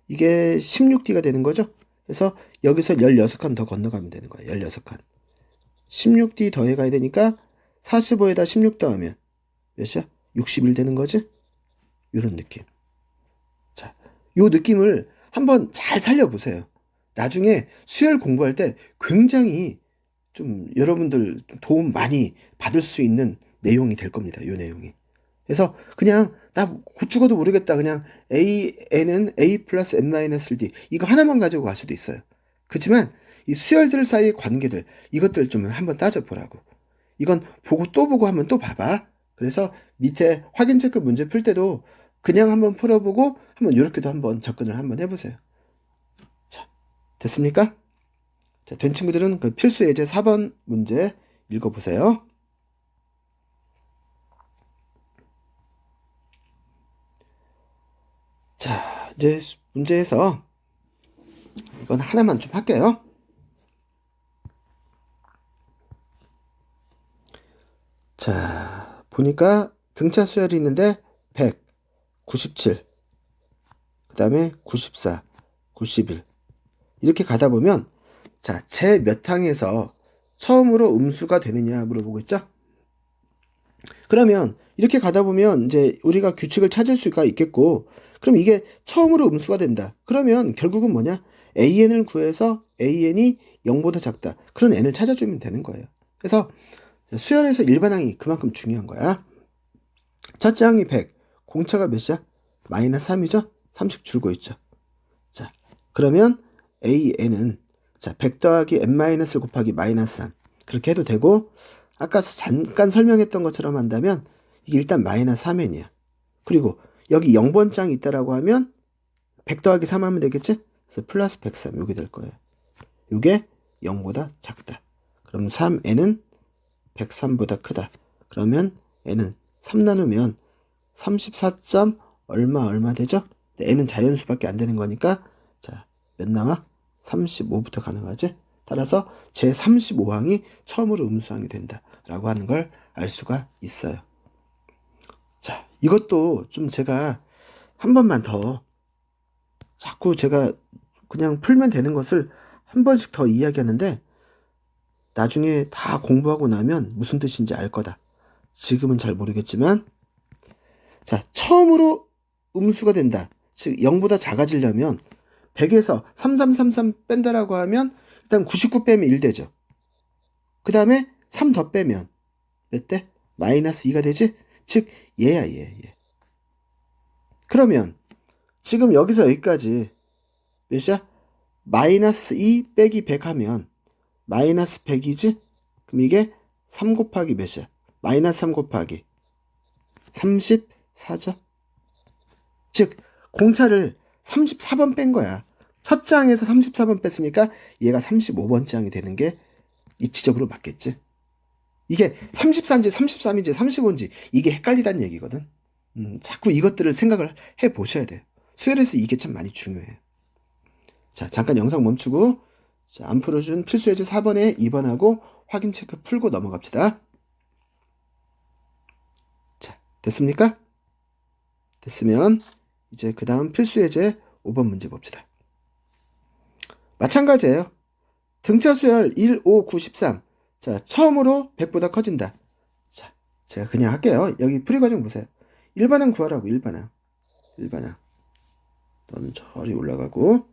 이게 16D가 되는 거죠? 그래서 여기서 16칸 더 건너가면 되는 거예요. 16칸. 16D 더해가야 되니까 45에다 16 더하면 몇이야? 61 되는 거지? 이런 느낌. 자, 요 느낌을 한번 잘 살려보세요. 나중에 수열 공부할 때 굉장히 좀 여러분들 도움 많이 받을 수 있는 내용이 될 겁니다. 요 내용이. 그래서 그냥 나 곧 죽어도 모르겠다. 그냥 N은 A 플러스 N-1D 이거 하나만 가지고 갈 수도 있어요. 그렇지만 이 수열들 사이의 관계들 이것들 좀 한번 따져보라고. 이건 보고 또 보고 하면 또 봐봐. 그래서 밑에 확인 체크 문제 풀 때도 그냥 한번 풀어보고 한번 이렇게도 한번 접근을 한번 해보세요. 자, 됐습니까? 자, 된 친구들은 그 필수 예제 4번 문제 읽어보세요. 자, 이제 문제에서 이건 하나만 좀 할게요. 자, 보니까 등차 수열이 있는데 100, 97, 그 다음에 94, 91 이렇게 가다 보면 자, 제 몇 항에서 처음으로 음수가 되느냐 물어보고 있죠? 그러면 이렇게 가다 보면 이제 우리가 규칙을 찾을 수가 있겠고 그럼 이게 처음으로 음수가 된다. 그러면 결국은 뭐냐? AN을 구해서 AN이 0보다 작다. 그런 N을 찾아주면 되는 거예요. 그래서 수열에서 일반항이 그만큼 중요한 거야. 첫째 항이 100, 공차가 몇이야? 마이너스 3이죠? 3씩 줄고 있죠. 자, 그러면 AN은 자, 100 더하기 N-1 곱하기 마이너스 3 그렇게 해도 되고 아까 잠깐 설명했던 것처럼 한다면 이게 일단 마이너스 3n이야. 그리고 여기 0번 짱이 있다라고 하면 100 더하기 3 하면 되겠지? 그래서 플러스 103 이게 될 거예요. 이게 0보다 작다. 그럼 3n은 103보다 크다. 그러면 n은 3 나누면 34. 얼마 되죠? n은 자연수밖에 안 되는 거니까 자, 몇 나와? 35부터 가능하지? 따라서 제 35항이 처음으로 음수항이 된다라고 하는 걸 알 수가 있어요. 자, 이것도 좀 제가 한 번만 더 자꾸 제가 그냥 풀면 되는 것을 한 번씩 더 이야기하는데 나중에 다 공부하고 나면 무슨 뜻인지 알 거다. 지금은 잘 모르겠지만 자, 처음으로 음수가 된다. 즉 0보다 작아지려면 100에서 3333 뺀다라고 하면 일단 99 빼면 1 되죠. 그 다음에 3 더 빼면 몇 대? 마이너스 2가 되지? 즉 얘야 얘. 그러면 지금 여기서 여기까지 몇이야? 마이너스 2 빼기 100 하면 마이너스 100이지? 그럼 이게 3 곱하기 몇이야? 마이너스 3 곱하기 34죠? 즉 공차를 34번 뺀 거야. 첫 장에서 34번 뺐으니까 얘가 35번 장이 되는 게 이치적으로 맞겠지? 이게 34인지 33인지 35인지 이게 헷갈리다는 얘기거든. 자꾸 이것들을 생각을 해 보셔야 돼요. 수열에서 이게 참 많이 중요해요. 자, 잠깐 영상 멈추고 자, 안 풀어준 필수 예제 4번에 2번하고 확인 체크 풀고 넘어갑시다. 자, 됐습니까? 됐으면 이제 그 다음 필수 예제 5번 문제 봅시다. 마찬가지예요. 등차 수열 1, 5, 9, 13. 자, 처음으로 100보다 커진다. 자, 제가 그냥 할게요. 여기 풀이 과정 보세요. 일반항 구하라고, 일반항. 너는 저리 올라가고.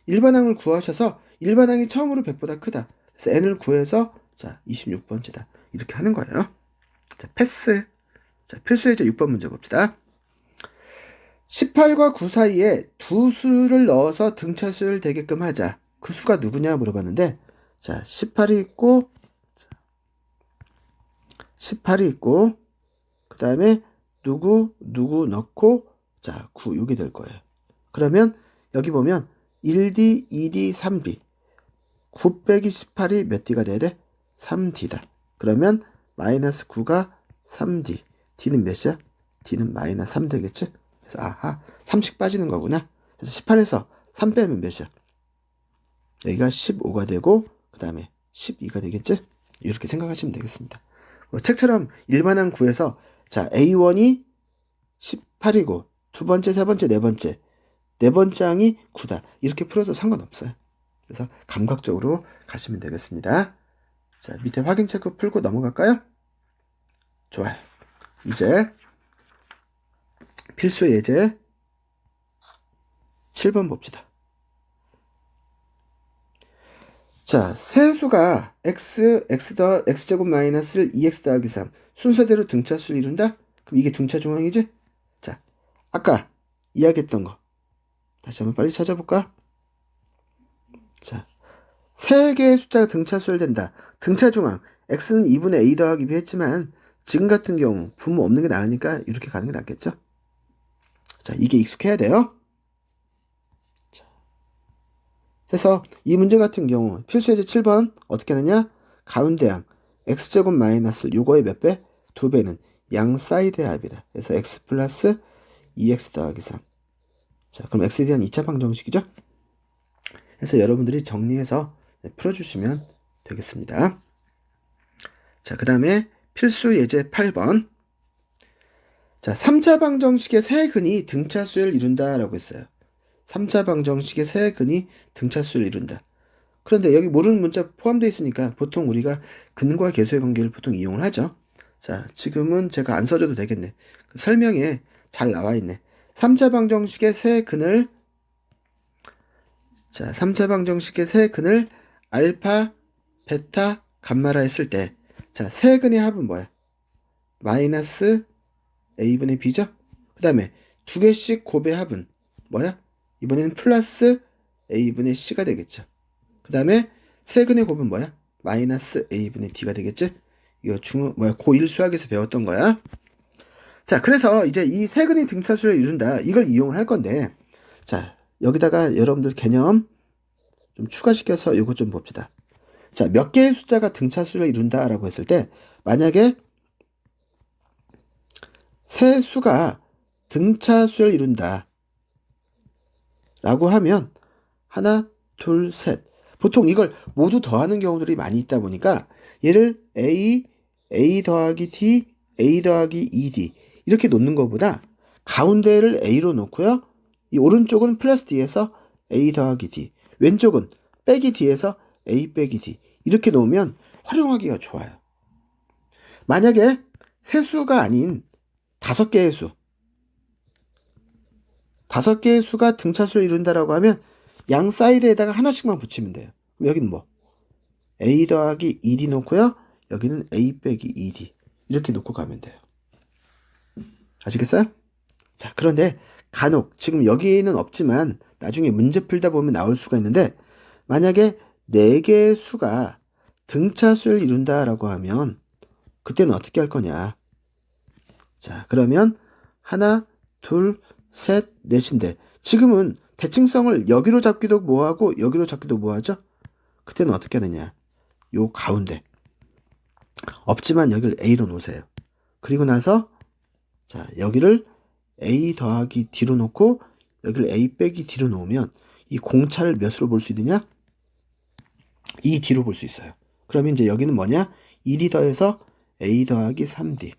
일반항을 구하셔서 일반항이 처음으로 100보다 크다. 그래서 n을 구해서 자, 26번째다. 이렇게 하는 거예요. 자, 패스. 자, 필수 예제 6번 문제 봅시다. 18과 9 사이에 두 수를 넣어서 등차 수를 되게끔 하자. 그 수가 누구냐 물어봤는데 자, 18이 있고 18이 있고 그 다음에 누구 넣고 자, 9 이게 될 거예요. 그러면 여기 보면 1D, 2D, 3D 9 빼기 18이 몇 D가 돼야 돼? 3D다. 그러면 마이너스 9가 3D D는 몇이야? D는 마이너스 3 되겠지? 그래서 아하 3씩 빠지는 거구나. 그래서 18에서 3 빼면 몇이야? 여기가 15가 되고 그 다음에 12가 되겠지? 이렇게 생각하시면 되겠습니다. 책처럼 일반항 구해서 자 A1이 18이고 두 번째, 세 번째, 네 번째 항이 9다. 이렇게 풀어도 상관없어요. 그래서 감각적으로 가시면 되겠습니다. 자, 밑에 확인 체크 풀고 넘어갈까요? 좋아요. 이제 필수 예제 7번 봅시다. 자, 세수가 x제곱 마이너스 2x 더하기 3 순서대로 등차수를 이룬다? 그럼 이게 등차 중앙이지? 자, 아까 이야기했던 거 다시 한번 빨리 찾아볼까? 자, 세 개의 숫자가 등차수를 댄다. 등차 중앙 x는 2분의 a 더하기 b 했지만 지금 같은 경우 분모 없는 게 나으니까 이렇게 가는 게 낫겠죠? 자, 이게 익숙해야 돼요. 자, 해서 이 문제 같은 경우 필수 예제 7번 어떻게 하느냐? 가운데항 x제곱 마이너스 요거의 몇 배? 2배는 양 사이드의 합이다. 그래서 x 플러스 2x 더하기 3. 자, 그럼 x에 대한 2차 방정식이죠? 그래서 여러분들이 정리해서 풀어주시면 되겠습니다. 자, 그 다음에 필수 예제 8번. 자, 3차 방정식의 세 근이 등차수를 이룬다라고 했어요. 3차 방정식의 세 근이 등차수를 이룬다. 그런데 여기 모르는 문자 포함되어 있으니까 보통 우리가 근과 계수의 관계를 보통 이용을 하죠. 자, 지금은 제가 안 써줘도 되겠네. 그 설명에 잘 나와 있네. 3차 방정식의 세 근을 자, 3차 방정식의 세 근을 알파, 베타, 감마라 했을 때 자, 세 근의 합은 뭐야? 마이너스 a분의 b죠? 그 다음에 두 개씩 곱의 합은 뭐야? 이번에는 플러스 a분의 c가 되겠죠. 그 다음에 세 근의 곱은 뭐야? 마이너스 a분의 d가 되겠지? 이거 고1 수학에서 배웠던 거야. 자, 그래서 이제 이 세 근의 등차수를 이룬다. 이걸 이용을 할 건데, 자, 여기다가 여러분들 개념 좀 추가시켜서 이것 좀 봅시다. 자, 몇 개의 숫자가 등차수를 이룬다라고 했을 때, 만약에 세 수가 등차수를 이룬다 라고 하면 하나, 둘, 셋. 보통 이걸 모두 더하는 경우들이 많이 있다 보니까 얘를 A 더하기 D, A 더하기 2D 이렇게 놓는 것보다 가운데를 A로 놓고요. 이 오른쪽은 플러스 D에서 A 더하기 D, 왼쪽은 빼기 D에서 A 빼기 D 이렇게 놓으면 활용하기가 좋아요. 만약에 세 수가 아닌 5개의 수, 5개의 수가 등차수를 이룬다라고 하면 양 사이드에다가 하나씩만 붙이면 돼요. 그럼 여기는 뭐? A 더하기 2D 놓고요. 여기는 A 빼기 2D 이렇게 놓고 가면 돼요. 아시겠어요? 자, 그런데 간혹 지금 여기는 없지만 나중에 문제 풀다 보면 나올 수가 있는데 만약에 4개의 수가 등차수를 이룬다라고 하면 그때는 어떻게 할 거냐? 자, 그러면 하나, 둘, 셋, 넷인데 지금은 대칭성을 여기로 잡기도 뭐하고 여기로 잡기도 뭐하죠? 그때는 어떻게 하느냐? 요 가운데 없지만 여기를 A로 놓으세요. 그리고 나서 자, 여기를 A 더하기 D로 놓고 여기를 A 빼기 D로 놓으면 이 공차를 몇으로 볼 수 있느냐? 2D로 볼 수 있어요. 그러면 이제 여기는 뭐냐? 1이 더해서 A 더하기 3D.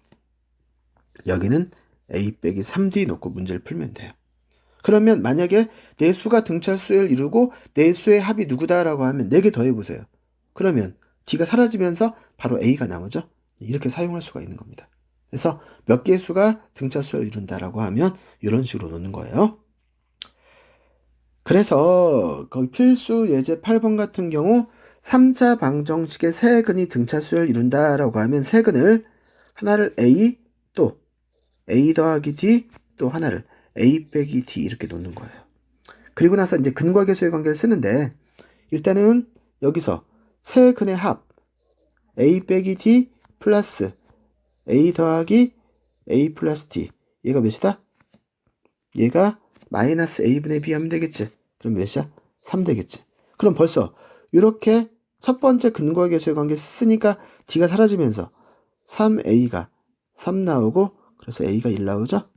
여기는 A 빼기 3D 놓고 문제를 풀면 돼요. 그러면 만약에 네 수가 등차수를 이루고 네 수의 합이 누구다라고 하면 4개 더해보세요. 그러면 D가 사라지면서 바로 A가 나오죠. 이렇게 사용할 수가 있는 겁니다. 그래서 몇 개의 수가 등차수를 이룬다라고 하면 이런 식으로 놓는 거예요. 그래서 거기 필수 예제 8번 같은 경우 3차 방정식의 세 근이 등차수를 이룬다라고 하면 세 근을 하나를 A 또 A 더하기 D 또 하나를 A 빼기 D 이렇게 놓는 거예요. 그리고 나서 이제 근과 계수의 관계를 쓰는데 일단은 여기서 세 근의 합 A 빼기 D 플러스 A 더하기 A 플러스 D 얘가 몇이다? 얘가 마이너스 A분의 B 하면 되겠지. 그럼 몇이야? 3 되겠지. 그럼 벌써 이렇게 첫 번째 근과 계수의 관계 쓰니까 D가 사라지면서 3A가 3 나오고 그래서 A가 1 나오죠.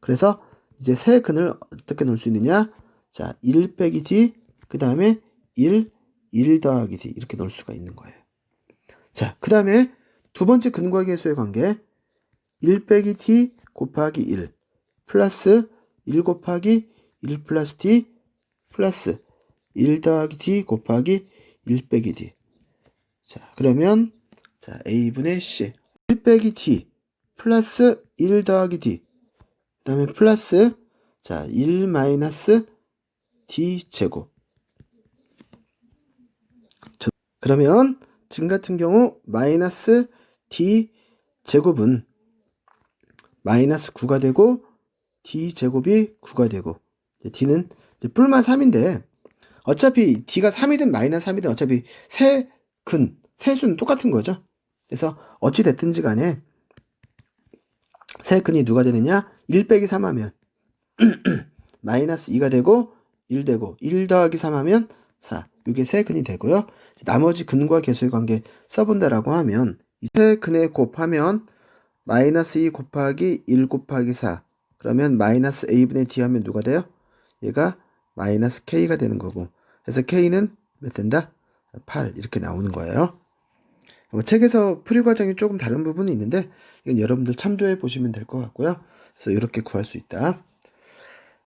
그래서 이제 세 근을 어떻게 놓을 수 있느냐? 자, 1 빼기 D 그 다음에 1, 1 더하기 D 이렇게 넣을 수가 있는 거예요. 자, 그 다음에 두 번째 근과 계수의 관계 1 빼기 D 곱하기 1 플러스 1 곱하기 1 플러스 D 플러스 1 더하기 D 곱하기 1 빼기 D. 자, 그러면 자, A분의 C 1 빼기 D 플러스 1 더하기 D 그 다음에 플러스 자, 1 마이너스 D 제곱. 그러면 지금 같은 경우 마이너스 D 제곱은 마이너스 9가 되고 D 제곱이 9가 되고 D는 뿔만 3인데 어차피 D가 3이든 마이너스 3이든 어차피 세수는 똑같은 거죠. 그래서 어찌 됐든지 간에 세근이 누가 되느냐? 1 빼기 3 하면 마이너스 2가 되고 1 되고 1 더하기 3 하면 4. 이게 세근이 되고요. 나머지 근과 계수의 관계 써본다라고 하면 이 세근에 곱하면 마이너스 2 곱하기 1 곱하기 4 그러면 마이너스 A분의 D 하면 누가 돼요? 얘가 마이너스 K가 되는 거고 그래서 K는 몇 된다? 8 이렇게 나오는 거예요. 책에서 풀이 과정이 조금 다른 부분이 있는데 이건 여러분들 참조해 보시면 될 것 같고요. 그래서 이렇게 구할 수 있다.